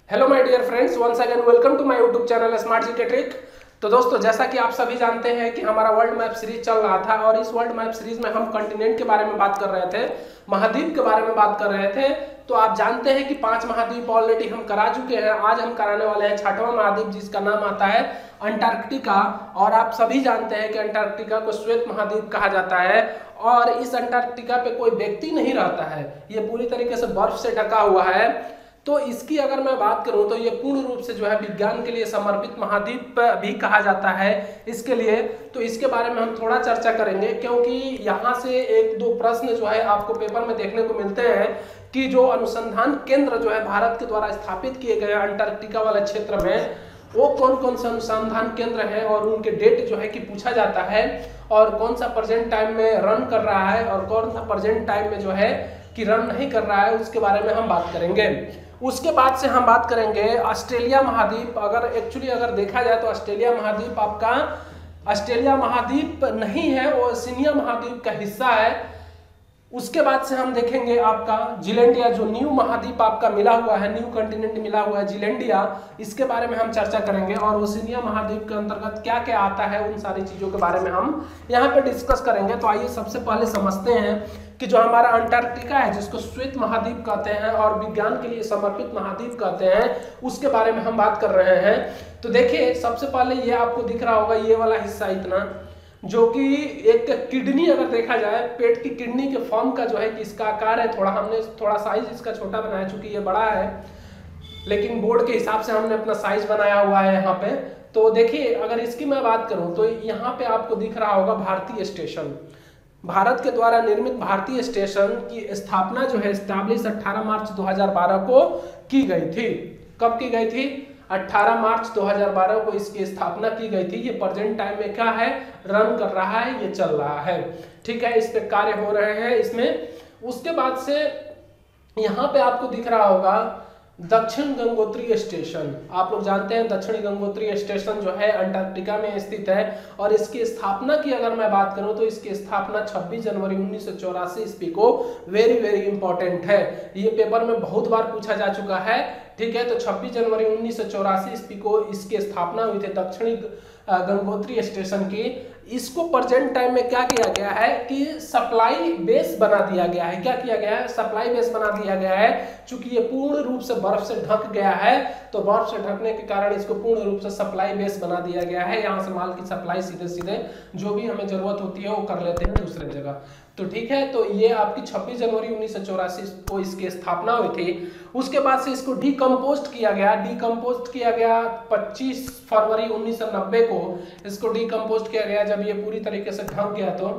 Hello my dear friends, once again welcome to my YouTube channel smart GK trick. तो दोस्तों, जैसा कि आप सभी जानते हैं कि हमारा वर्ल्ड मैप सीरीज चल रहा था और इस वर्ल्ड मैप सीरीज में हम कॉन्टिनेंट के बारे में बात कर रहे थे, महाद्वीप के बारे में बात कर रहे थे। तो आप जानते हैं कि 5 महाद्वीप ऑलरेडी हम करा चुके हैं। आज हम कराने वाले हैं 6वां महाद्वीप, जिसका नाम आता है अंटार्कटिका। और आप सभी जानते हैं कि अंटार्कटिका को श्वेत महाद्वीप कहा जाता है और इस अंटार्कटिका पे कोई व्यक्ति नहीं रहता है, ये पूरी तरीके से बर्फ से ढका हुआ है। तो इसकी अगर मैं बात करूं तो ये पूर्ण रूप से जो है विज्ञान के लिए समर्पित महाद्वीप भी कहा जाता है इसके लिए। तो इसके बारे में हम थोड़ा चर्चा करेंगे, क्योंकि यहाँ से एक दो प्रश्न जो है आपको पेपर में देखने को मिलते हैं कि जो अनुसंधान केंद्र जो है भारत के द्वारा स्थापित किए गए अंटार्कटिका वाले क्षेत्र में, वो कौन कौन से अनुसंधान केंद्र है और उनके डेट जो है कि पूछा जाता है, और कौन सा प्रेजेंट टाइम में रन कर रहा है और कौन सा प्रेजेंट टाइम में जो है कि रन नहीं कर रहा है, उसके बारे में हम बात करेंगे। उसके बाद से हम बात करेंगे ऑस्ट्रेलिया महाद्वीप। अगर देखा जाए तो ऑस्ट्रेलिया महाद्वीप आपका ऑस्ट्रेलिया महाद्वीप नहीं है, वो ओशिनिया महाद्वीप का हिस्सा है। उसके बाद से हम देखेंगे आपका जिलैंडिया, जो न्यू महाद्वीप आपका मिला हुआ है, न्यू कॉन्टिनेंट मिला हुआ है जिलैंडिया, इसके बारे में हम चर्चा करेंगे। और ओशिनिया महाद्वीप के अंतर्गत क्या क्या आता है, उन सारी चीजों के बारे में हम यहाँ पे डिस्कस करेंगे। तो आइए सबसे पहले समझते हैं कि जो हमारा अंटार्कटिका है, जिसको श्वेत महाद्वीप कहते हैं और विज्ञान के लिए समर्पित महाद्वीप कहते हैं, उसके बारे में हम बात कर रहे हैं। तो देखिए, सबसे पहले ये आपको दिख रहा होगा, ये वाला हिस्सा इतना, जो कि एक किडनी, अगर देखा जाए पेट की किडनी के फॉर्म का जो है कि इसका आकार है। हमने थोड़ा साइज इसका छोटा बनाया, चूंकि ये बड़ा है, लेकिन बोर्ड के हिसाब से हमने अपना साइज बनाया हुआ है यहाँ पे। तो देखिए, अगर इसकी मैं बात करूं तो यहाँ पे आपको दिख रहा होगा भारतीय स्टेशन। भारत के द्वारा निर्मित भारतीय स्टेशन की स्थापना जो है स्टैब्लिश 18 मार्च 2012 को की गई थी। कब की गई थी? 18 मार्च 2012 को इसकी स्थापना की गई थी। ये प्रेजेंट टाइम में क्या है, रन कर रहा है, ये चल रहा है, ठीक है, इस पे कार्य हो रहे हैं इसमें। उसके बाद से यहाँ पे आपको दिख रहा होगा दक्षिण गंगोत्री स्टेशन। आप लोग जानते हैं दक्षिण गंगोत्री स्टेशन जो है अंटार्कटिका में स्थित है और इसकी स्थापना की अगर मैं बात करूं तो इसकी स्थापना 26 जनवरी 1984 ईस्वी को वेरी वेरी इंपॉर्टेंट है। ये पेपर में बहुत बार पूछा जा चुका है, ठीक है। तो 26 जनवरी 1984 ईस्वी को इसकी स्थापना हुई थी दक्षिणी गंगोत्री स्टेशन की। इसको प्रेजेंट टाइम में क्या किया गया है कि सप्लाई बेस बना दिया गया है। क्या किया गया है? सप्लाई बेस बना दिया गया है। चूंकि ये पूर्ण रूप से बर्फ से ढक गया है, तो बर्फ से ढकने के कारण इसको पूर्ण रूप से सप्लाई बेस बना दिया गया है। यहाँ से माल की सप्लाई सीधे सीधे जो भी हमें जरूरत होती है वो कर लेते हैं दूसरे जगह। तो ठीक है, तो ये आपकी 26 जनवरी 1984 को इसकी स्थापना हुई थी। उसके बाद से इसको डिकम्पोस्ट किया गया। 25 फरवरी 1990 को इसको डिकम्पोस्ट किया गया, जब ये पूरी तरीके से ढक गया। तो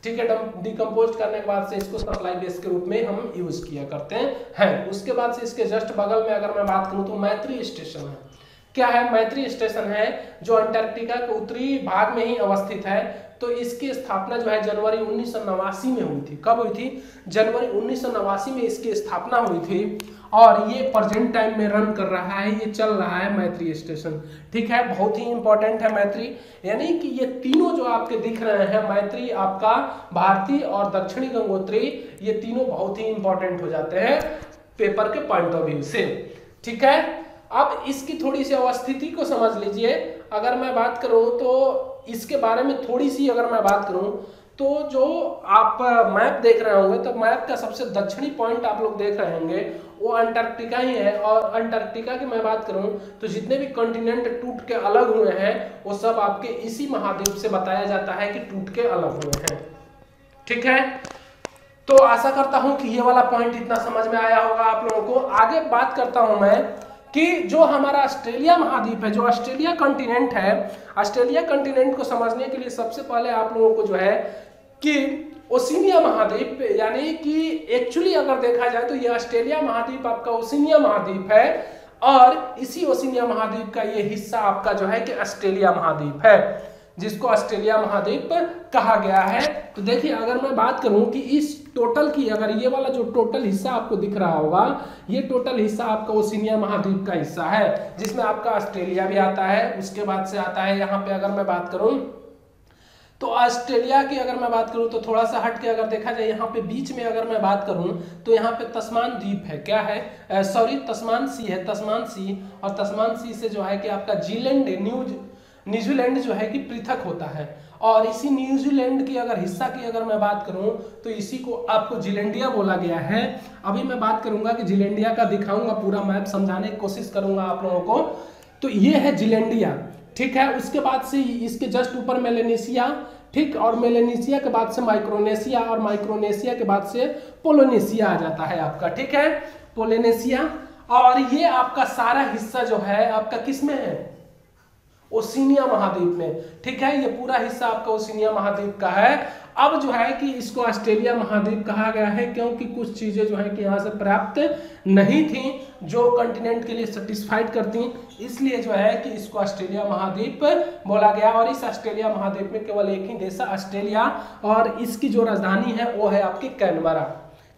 ठीक है, डिकम्पोस्ट करने के बाद से इसको सप्लाई बेस के रूप में हम यूज किया करते हैं। उसके बाद से इसके जस्ट बगल में अगर मैं बात करूं तो मैत्री स्टेशन है। क्या है? मैत्री स्टेशन है, जो अंटार्कटिका के उत्तरी भाग में ही अवस्थित है। तो इसकी स्थापना जो है जनवरी 1989 में हुई थी। कब हुई थी? जनवरी 1989 में इसकी स्थापना हुई थी और ये प्रेजेंट टाइम में रन कर रहा है, ये चल रहा है मैत्री स्टेशन, ठीक है। बहुत ही इंपॉर्टेंट है मैत्री, यानी कि ये तीनों जो आपके दिख रहे हैं, मैत्री, आपका भारतीय और दक्षिणी गंगोत्री, ये तीनों बहुत ही इंपॉर्टेंट हो जाते हैं पेपर के पॉइंट ऑफ व्यू से, ठीक है। अब इसकी थोड़ी सी अवस्थिति को समझ लीजिए। अगर मैं बात करूं तो इसके बारे में थोड़ी सी अगर मैं बात करूं तो जो आप मैप देख रहे होंगे, तो मैप का सबसे दक्षिणी पॉइंट आप लोग देख रहे होंगे वो अंटार्कटिका ही है। और अंटार्कटिका की मैं बात करूं तो जितने भी कॉन्टिनेंट टूट के अलग हुए हैं वो सब आपके इसी महाद्वीप से बताया जाता है कि टूट के अलग हुए हैं, ठीक है। तो आशा करता हूं कि ये वाला पॉइंट इतना समझ में आया होगा आप लोगों को। आगे बात करता हूं मैं कि जो हमारा ऑस्ट्रेलिया महाद्वीप है, जो ऑस्ट्रेलिया कॉन्टिनेंट है, ऑस्ट्रेलिया कॉन्टिनेंट को समझने के लिए सबसे पहले आप लोगों को जो है कि ओशिनिया महाद्वीप, यानी कि एक्चुअली अगर देखा जाए तो ये ऑस्ट्रेलिया महाद्वीप आपका ओशिनिया महाद्वीप है और इसी ओशिनिया महाद्वीप का ये हिस्सा आपका जो है कि ऑस्ट्रेलिया महाद्वीप है, जिसको ऑस्ट्रेलिया महाद्वीप कहा गया है। तो देखिए, अगर मैं बात करूं कि इस टोटल की, अगर ये वाला जो टोटल हिस्सा आपको दिख रहा होगा, ये टोटल हिस्सा आपका ओशिनिया महाद्वीप का हिस्सा है, जिसमें आपका ऑस्ट्रेलिया भी आता है। उसके बाद से आता है यहाँ पे, अगर मैं बात करूं तो ऑस्ट्रेलिया की अगर मैं बात करूं तो थोड़ा सा हट के अगर देखा जाए, यहाँ पे बीच में अगर मैं बात करूं तो यहाँ पे तस्मान द्वीप है, क्या है, सॉरी तस्मान सी है, तस्मान सी, और तस्मान सी से जो है कि आपका जीलैंड न्यूजीलैंड जो है कि पृथक होता है। और इसी न्यूजीलैंड की अगर हिस्सा की अगर मैं बात करूं तो इसी को आपको जीलैंडिया बोला गया है। अभी मैं बात करूंगा कि जीलैंडिया का दिखाऊंगा, पूरा मैप समझाने की कोशिश करूंगा आप लोगों को। तो ये है जीलैंडिया, ठीक है। उसके बाद से इसके जस्ट ऊपर मेलेनेशिया, ठीक, और मेलेनेशिया के बाद से माइक्रोनेशिया, और माइक्रोनेशिया के बाद से पोलिनेशिया आ जाता है आपका, ठीक है, पोलिनेशिया। और ये आपका सारा हिस्सा जो है आपका किस में है, ओशिनिया महाद्वीप में, ठीक है। ये पूरा हिस्सा आपका ओशिनिया महाद्वीप का है। अब जो है कि इसको ऑस्ट्रेलिया महाद्वीप कहा गया है क्योंकि कुछ चीजें जो है कि यहाँ से प्राप्त नहीं थी जो कॉन्टिनेंट के लिए सेटिस्फाइड करती, इसलिए जो है कि इसको ऑस्ट्रेलिया महाद्वीप बोला गया। और इस ऑस्ट्रेलिया महाद्वीप में केवल एक ही देश है ऑस्ट्रेलिया, और इसकी जो राजधानी है वो है आपकी कैनबरा।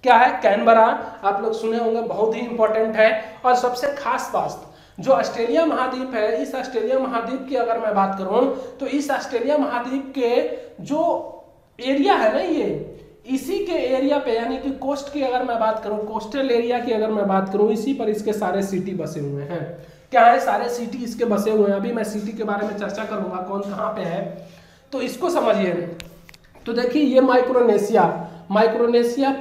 क्या है, कैनबरा, आप लोग सुने होंगे, बहुत ही इंपॉर्टेंट है। और सबसे खास बात, जो ऑस्ट्रेलिया महाद्वीप है, इस ऑस्ट्रेलिया महाद्वीप की अगर मैं बात करूं तो इस ऑस्ट्रेलिया महाद्वीप के जो एरिया है ना, ये इसी के एरिया पे, यानी कि कोस्ट की अगर मैं बात करूं, कोस्टल एरिया की अगर मैं बात करूं, इसी पर इसके सारे सिटी बसे हुए हैं। क्या है, सारे सिटी इसके बसे हुए हैं। अभी मैं सिटी के बारे में चर्चा करूंगा, कौन कहाँ पे है, तो इसको समझिए। तो देखिए ये माइक्रोनेशिया,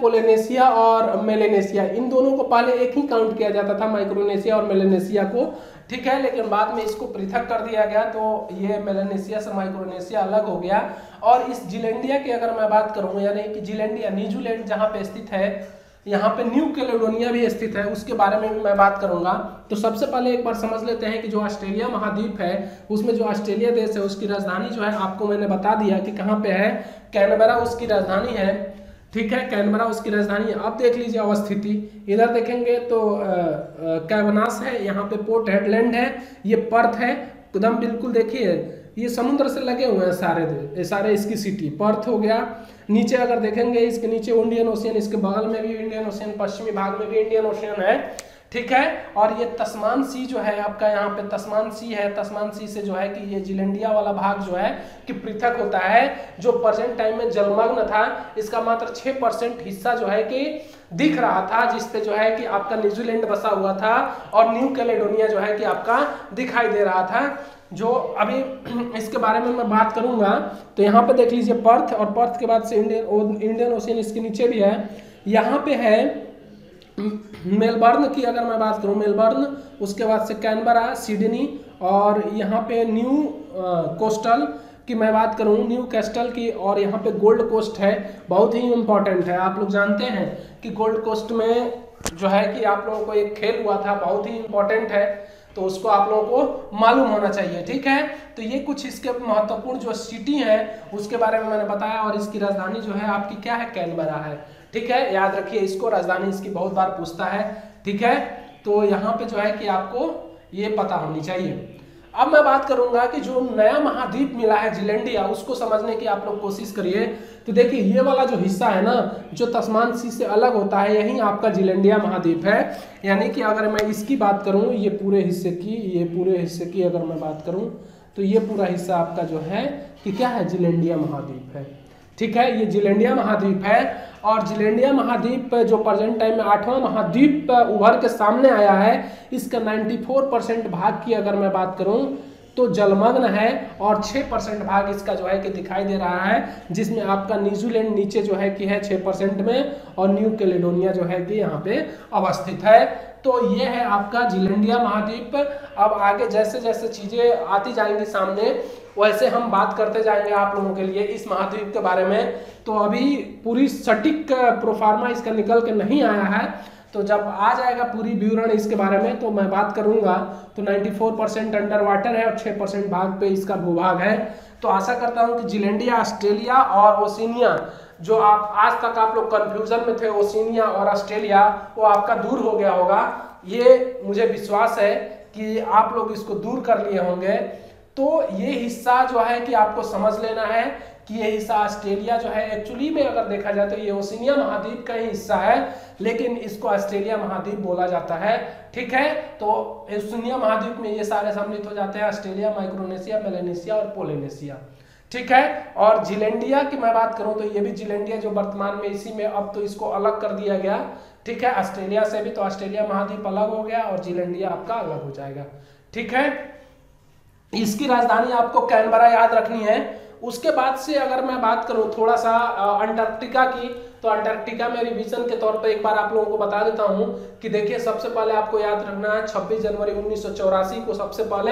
पोलिनेशिया और मेलेनेशिया, इन दोनों को पहले एक ही काउंट किया जाता था, माइक्रोनेशिया और मेलेनेशिया को, ठीक है। लेकिन बाद में इसको पृथक कर दिया गया, तो ये मेलेनेशिया से माइक्रोनेशिया अलग हो गया। और इस जीलैंडिया की अगर मैं बात करूँ, यानी कि जीलैंडिया न्यूजीलैंड जहाँ पे स्थित है, यहाँ पे न्यू कैलेडोनिया भी स्थित है, उसके बारे में मैं बात करूंगा। तो सबसे पहले एक बार समझ लेते हैं कि जो ऑस्ट्रेलिया महाद्वीप है उसमें जो ऑस्ट्रेलिया देश है उसकी राजधानी जो है आपको मैंने बता दिया कि कहाँ पे है, कैनबरा उसकी राजधानी है, ठीक है, कैनबरा उसकी राजधानी है। अब देख लीजिए अवस्थिति, इधर देखेंगे तो कैवनास है, यहाँ पे पोर्ट हेडलैंड है, ये पर्थ है, एकदम बिल्कुल देखिए ये समुद्र से लगे हुए हैं सारे इसकी सिटी, पर्थ हो गया। नीचे अगर देखेंगे इसके नीचे इंडियन ओशियन, इसके बगल में भी इंडियन ओशियन, पश्चिमी भाग में भी इंडियन ओशियन है, ठीक है। और ये तस्मान सी जो है आपका, यहाँ पे तस्मान सी है, तस्मान सी से जो है कि ये जीलैंडिया वाला भाग जो है कि पृथक होता है, जो प्रेजेंट टाइम में जलमग्न था। इसका मात्र 6% हिस्सा जो है कि दिख रहा था, जिसपे जो है कि आपका न्यूजीलैंड बसा हुआ था, और न्यू कैलेडोनिया जो है कि आपका दिखाई दे रहा था। जो अभी इसके बारे में मैं बात करूंगा, तो यहाँ पे देख लीजिए पर्थ, और पर्थ के बाद से इंडियन ओशियन इसके नीचे भी है। यहाँ पे है मेलबर्न की अगर मैं बात करूं, मेलबर्न, उसके बाद से कैनबरा, सिडनी, और यहाँ पे न्यू कोस्टल की मैं बात करूं, न्यू कैस्टल की, और यहाँ पे गोल्ड कोस्ट है, बहुत ही इंपॉर्टेंट है। आप लोग जानते हैं कि गोल्ड कोस्ट में जो है कि आप लोगों को एक खेल हुआ था, बहुत ही इंपॉर्टेंट है, तो उसको आप लोगों को मालूम होना चाहिए, ठीक है। तो ये कुछ इसके महत्वपूर्ण जो सिटी है उसके बारे में मैंने बताया, और इसकी राजधानी जो है आपकी क्या है, कैनबरा है, ठीक है, याद रखिए इसको, राजधानी इसकी बहुत बार पूछता है, ठीक है। तो यहाँ पे जो है कि आपको ये पता होनी चाहिए। अब मैं बात करूंगा कि जो नया महाद्वीप मिला है जीलैंडिया, उसको समझने की आप लोग कोशिश करिए। तो देखिए ये वाला जो हिस्सा है ना, जो तस्मान सी से अलग होता है, यही आपका जीलैंडिया महाद्वीप है। यानी कि अगर मैं इसकी बात करूं, ये पूरे हिस्से की अगर मैं बात करूं, तो ये पूरा हिस्सा आपका जो है कि क्या है, जीलैंडिया महाद्वीप है, ठीक है, ये जीलैंडिया महाद्वीप है। और जीलैंडिया महाद्वीप जो प्रेजेंट टाइम में 8वां महाद्वीप उभर के सामने आया है, इसका 94% भाग की अगर मैं बात करूं तो जलमग्न है, और 6% भाग इसका जो है कि दिखाई दे रहा है, जिसमें आपका न्यूजीलैंड नीचे जो है कि है 6% में, और न्यू कैलेडोनिया जो है कि यहाँ पे अवस्थित है। तो ये है आपका जीलैंडिया महाद्वीप। अब आगे जैसे जैसे चीजें आती जाएंगी सामने, वैसे हम बात करते जाएंगे आप लोगों के लिए इस महाद्वीप के बारे में। तो अभी पूरी सटीक प्रोफार्मा इसका निकल के नहीं आया है, तो जब आ जाएगा पूरी विवरण इसके बारे में तो मैं बात करूंगा। तो 94% अंडर वाटर है और 6% भाग पे इसका भूभाग है। तो आशा करता हूं कि जीलैंडिया, ऑस्ट्रेलिया और ओशिनिया, जो आप आज तक आप लोग कंफ्यूजन में थे, ओशिनिया और ऑस्ट्रेलिया, वो आपका दूर हो गया होगा। ये मुझे विश्वास है कि आप लोग इसको दूर कर लिए होंगे। तो ये हिस्सा जो है कि आपको समझ लेना है कि ये हिस्सा ऑस्ट्रेलिया जो है, एक्चुअली में अगर देखा जाए तो ये ओशिनिया महाद्वीप का ही हिस्सा है, लेकिन इसको ऑस्ट्रेलिया महाद्वीप बोला जाता है, ठीक है। तो ओशिनिया महाद्वीप में ये सारे सम्मिलित हो जाते हैं, ऑस्ट्रेलिया, माइक्रोनेशिया, मेलेनेशिया और पोलिनेशिया, ठीक है। और जिलैंडिया की मैं बात करूं तो ये भी जिलैंडिया जो वर्तमान में इसी में, अब तो इसको अलग कर दिया गया, ठीक है, ऑस्ट्रेलिया से भी, तो ऑस्ट्रेलिया महाद्वीप अलग हो गया और जिलैंडिया आपका अलग हो जाएगा, ठीक है। इसकी राजधानी आपको कैनबरा याद रखनी है। उसके बाद से अगर मैं बात करूं थोड़ा सा अंटार्कटिका की, तो अंटार्कटिका में रिवीजन के तौर पे एक बार आप लोगों को बता देता हूं कि देखिए सबसे पहले आपको याद रखना है 26 जनवरी 1984 को सबसे पहले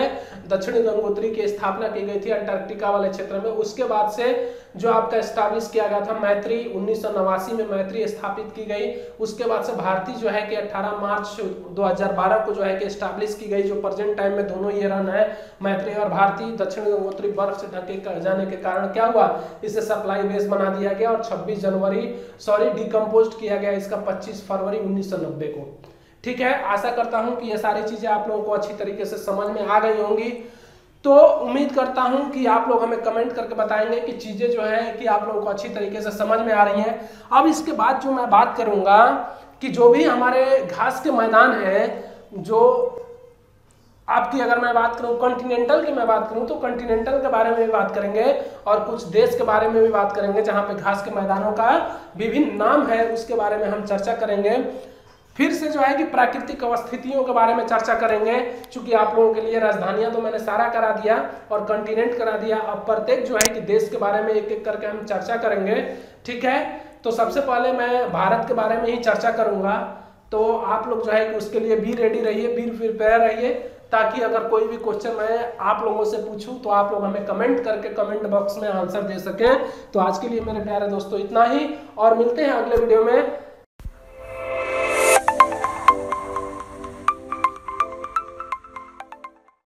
दक्षिणी गंगोत्री की स्थापना की गई थी अंटार्कटिका वाले क्षेत्र में। उसके बाद से जो आपका एस्टैब्लिश किया गया था मैत्री, 1989 में मैत्री स्थापित की गई। उसके बाद से भारती जो है कि 18 मार्च 2012 को जो है कि एस्टैब्लिश की गई, जो प्रेजेंट टाइम में दोनों ये रन है मैत्री और भारती। दक्षिण गंगोत्री बर्फ से ढके जाने के कारण क्या हुआ, इसे सप्लाई बेस बना दिया गया और 26 जनवरी डिकम्पोज किया गया इसका 25 फरवरी 1990 को, ठीक है। आशा करता हूं कि ये सारी चीजें आप लोगों को अच्छी तरीके से समझ में आ गई होंगी। तो उम्मीद करता हूं कि आप लोग हमें कमेंट करके बताएंगे कि चीजें जो है कि आप लोगों को अच्छी तरीके से समझ में आ रही हैं। अब इसके बाद जो मैं बात करूंगा कि जो भी हमारे घास के मैदान है, जो आपकी अगर मैं बात करूं कॉन्टिनेंटल की मैं बात करूं तो कॉन्टिनेंटल के बारे में भी बात करेंगे और कुछ देश के बारे में भी बात करेंगे जहां पे घास के मैदानों का विभिन्न नाम है, उसके बारे में हम चर्चा करेंगे। फिर से जो है कि प्राकृतिक अवस्थितियों के बारे में चर्चा करेंगे, क्योंकि आप लोगों के लिए राजधानियां तो मैंने सारा करा दिया और कॉन्टिनेंट करा दिया। अब प्रत्येक जो है कि देश के बारे में एक एक करके हम चर्चा करेंगे, ठीक है। तो सबसे पहले मैं भारत के बारे में ही चर्चा करूंगा, तो आप लोग जो है कि उसके लिए भी रेडी रहिए, भी प्रिपेयर रहिए, ताकि अगर कोई भी क्वेश्चन मैं आप लोगों से पूछूं तो आप लोग हमें कमेंट करके कमेंट बॉक्स में आंसर दे सकें। तो आज के लिए मेरे प्यारे दोस्तों इतना ही, और मिलते हैं अगले वीडियो में।